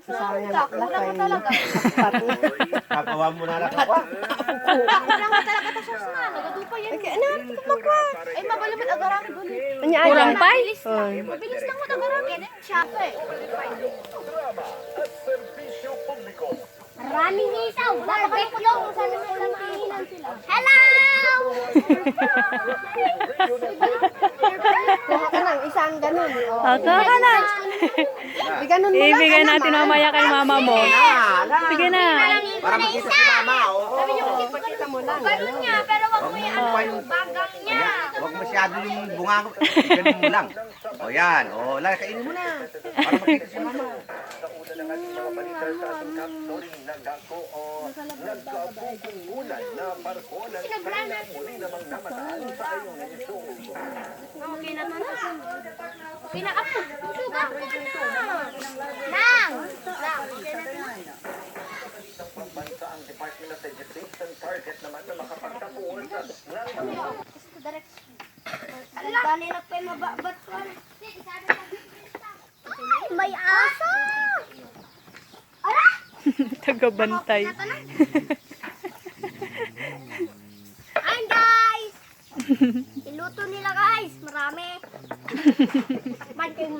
Sayang na Wala talaga. Kagawa mo na lang ako. Wala nga talaga ta sauce na. Nagadupa yan. Ay, mabalimot agarami dun. Kurang pa? Mabilis lang mo agarami. Yan siya eh. Maraming isaw. Barbecue daw. Sana mo lang tinginan sila. Hello! Kuha ka ng isang ganun. Oh, kuha ka na. Ganun mo lang. Ibigay natin mamaya kay mama mo. Sige na. Para makita si mama, oo. Pakita mo lang. Ganun niya, pero wag mo yan. Bagang niya. Huwag masyado yung bunga ko. Ganun mo lang. O yan. O, kainin mo na. Para makita si mama. Okay na man. Okay na ako. Sugat ko na. Nang! Dali na pa yung mababat ko. Ay, may aso! Ara! Tagabantay. Ayan guys! Iluto nila guys, marami. Man kayong